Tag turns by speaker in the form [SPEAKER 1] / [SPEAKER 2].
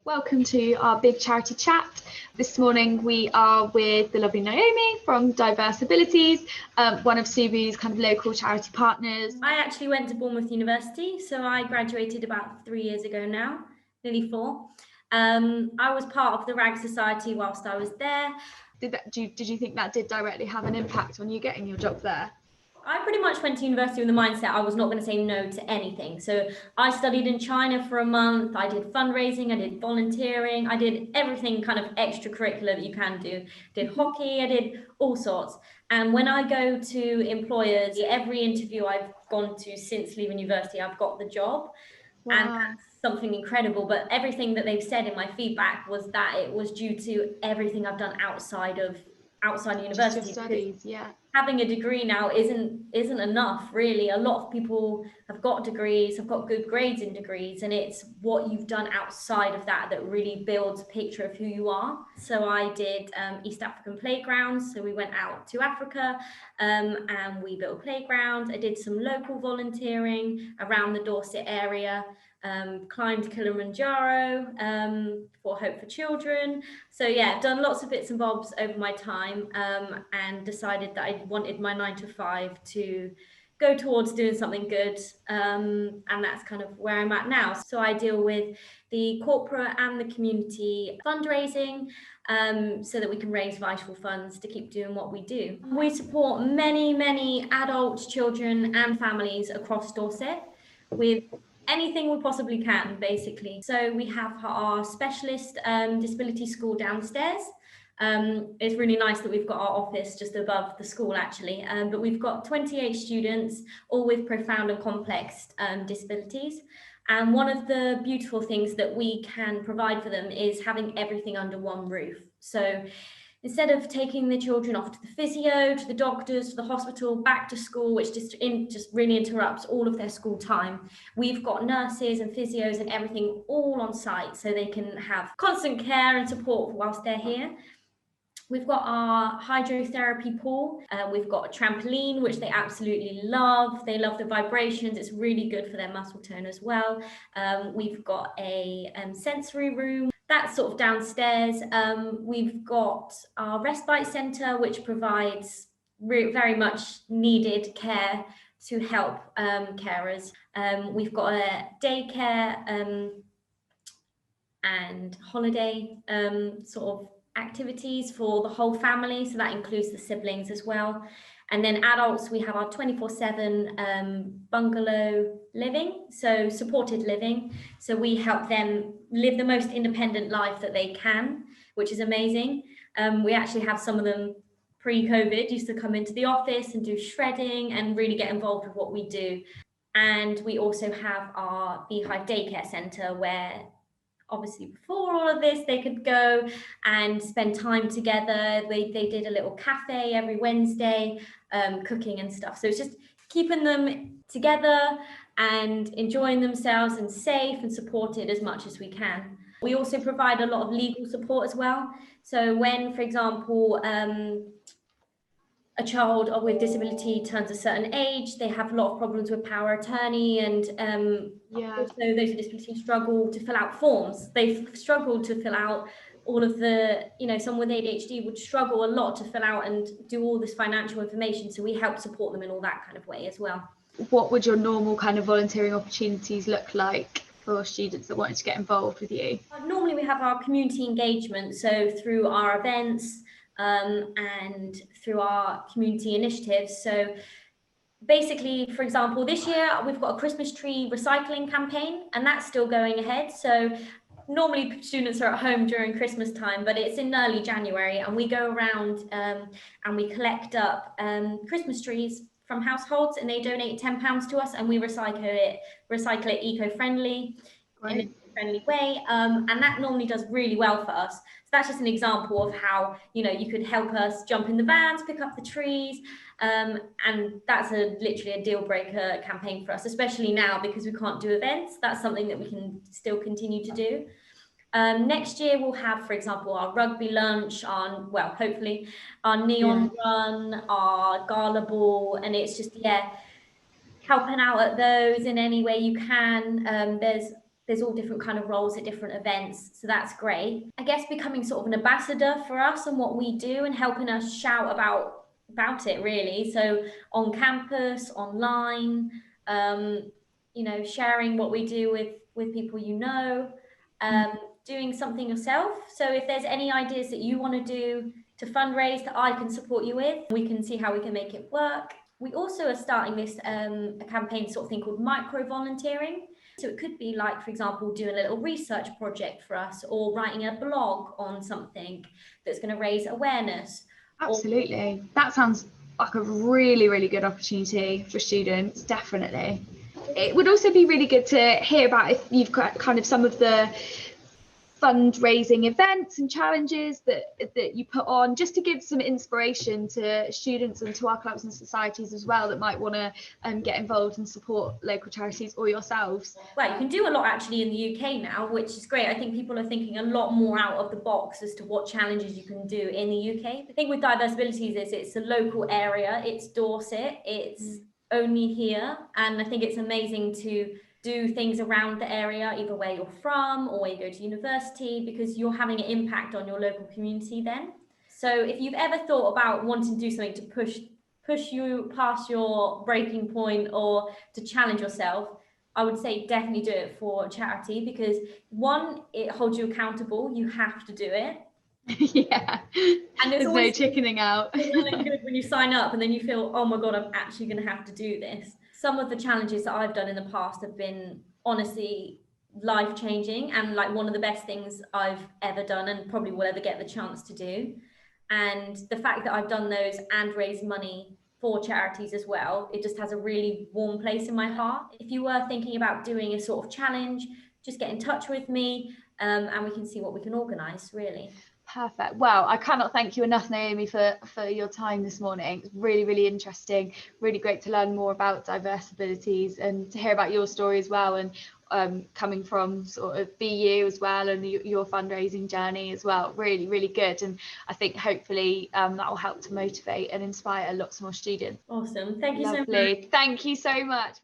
[SPEAKER 1] Welcome to our big charity chat. This morning we are with the lovely Naomi from Diverse Abilities, one of Subu's kind of local charity partners.
[SPEAKER 2] I actually went to Bournemouth University, so I graduated about 3 years ago now, nearly 4. I was part of the RAG Society whilst I was there.
[SPEAKER 1] Did you think that did directly have an impact on you getting your job there?
[SPEAKER 2] I pretty much went to university with the mindset I was not going to say no to anything. So I studied in China for a month. I did fundraising, I did volunteering, I did everything kind of extracurricular that you can do. Did hockey, I did all sorts. And when I go to employers, every interview I've gone to since leaving university, I've got the job.
[SPEAKER 1] Wow.
[SPEAKER 2] And that's something incredible. But everything that they've said in my feedback was that it was due to everything I've done outside university.
[SPEAKER 1] Just your studies, yeah.
[SPEAKER 2] Having a degree now isn't enough, really. A lot of people have got degrees, have got good grades in degrees, and it's what you've done outside of that that really builds a picture of who you are. So I did East African playgrounds. So we went out to Africa and we built a playground. I did some local volunteering around the Dorset area. Climbed Kilimanjaro for Hope for Children. So yeah, I've done lots of bits and bobs over my time and decided that I wanted my 9 to 5 to go towards doing something good. And that's kind of where I'm at now. So I deal with the corporate and the community fundraising so that we can raise vital funds to keep doing what we do. We support many adults, children and families across Dorset with anything we possibly can, basically. So we have our specialist disability school downstairs. It's really nice that we've got our office just above the school, actually. But we've got 28 students, all with profound and complex disabilities. And one of the beautiful things that we can provide for them is having everything under one roof. So instead of taking the children off to the physio, to the doctors, to the hospital, back to school, which just really interrupts all of their school time, we've got nurses and physios and everything all on site so they can have constant care and support whilst they're here. We've got our hydrotherapy pool. We've got a trampoline, which they absolutely love. They love the vibrations. It's really good for their muscle tone as well. We've got a sensory room. That's sort of downstairs. We've got our respite centre, which provides very much needed care to help carers. We've got a daycare and holiday sort of activities for the whole family, so that includes the siblings as well. And then adults, we have our 24/7 bungalow living, so supported living. So we help them live the most independent life that they can, which is amazing. We actually have some of them pre-COVID used to come into the office and do shredding and really get involved with what we do. And we also have our Beehive Daycare Centre, where obviously before all of this, they could go and spend time together. They did a little cafe every Wednesday, cooking and stuff. So it's just keeping them together and enjoying themselves and safe and supported as much as we can. We also provide a lot of legal support as well. So when, for example, a child with disability turns a certain age, they have a lot of problems with power attorney, and also those with disability struggle to fill out forms. They've struggled to fill out all of the, someone with ADHD would struggle a lot to fill out and do all this financial information. So we help support them in all that kind of way as well.
[SPEAKER 1] What would your normal kind of volunteering opportunities look like for students that wanted to get involved with you?
[SPEAKER 2] Normally we have our community engagement, so through our events, and through our community initiatives. So basically, for example, this year we've got a Christmas tree recycling campaign, and that's still going ahead. So normally students are at home during Christmas time, but it's in early January, and we go around and we collect up Christmas trees from households, and they donate £10 to us, and we recycle it eco-friendly. In a friendly way, and that normally does really well for us. So that's just an example of how you could help us jump in the vans, pick up the trees, and that's literally a deal breaker campaign for us, especially now because we can't do events. That's something that we can still continue to do. Next year we'll have, for example, our rugby lunch, hopefully our neon run, our gala ball, and it's just helping out at those in any way you can. There's there's all different kind of roles at different events, so that's great. I guess becoming sort of an ambassador for us and what we do, and helping us shout about it, really. So on campus, online, sharing what we do with people, doing something yourself. So if there's any ideas that you want to do to fundraise that I can support you with, we can see how we can make it work. We also are starting this a campaign sort of thing called micro volunteering. So it could be like, for example, doing a little research project for us, or writing a blog on something that's going to raise awareness.
[SPEAKER 1] Absolutely. That sounds like a really, really good opportunity for students, definitely. It would also be really good to hear about if you've got kind of some of the fundraising events and challenges that you put on, just to give some inspiration to students and to our clubs and societies as well that might want to get involved and support local charities, or yourselves.
[SPEAKER 2] Well, you can do a lot actually in the UK now, which is great. I think people are thinking a lot more out of the box as to what challenges you can do in the UK. The thing with Diverse Abilities is it's a local area, it's Dorset, it's only here, and I think it's amazing to do things around the area, either where you're from or where you go to university, because you're having an impact on your local community then. So if you've ever thought about wanting to do something to push you past your breaking point, or to challenge yourself, I would say definitely do it for charity, because one, it holds you accountable, you have to do it.
[SPEAKER 1] Yeah, and there's no chickening out.
[SPEAKER 2] It's really good when you sign up and then you feel, oh my god, I'm actually going to have to do this. Some of the challenges that I've done in the past have been honestly life-changing, and like one of the best things I've ever done, and probably will ever get the chance to do. And the fact that I've done those and raised money for charities as well, it just has a really warm place in my heart. If you were thinking about doing a sort of challenge, just get in touch with me, and we can see what we can organise, really.
[SPEAKER 1] Perfect. Well, I cannot thank you enough, Naomi, for your time this morning. It's really, really interesting, really great to learn more about Diverse Abilities and to hear about your story as well, and coming from sort of BU as well, and your fundraising journey as well. Really, really good. And I think hopefully that will help to motivate and inspire lots more students.
[SPEAKER 2] Awesome. Thank you
[SPEAKER 1] so much. Thank you so much.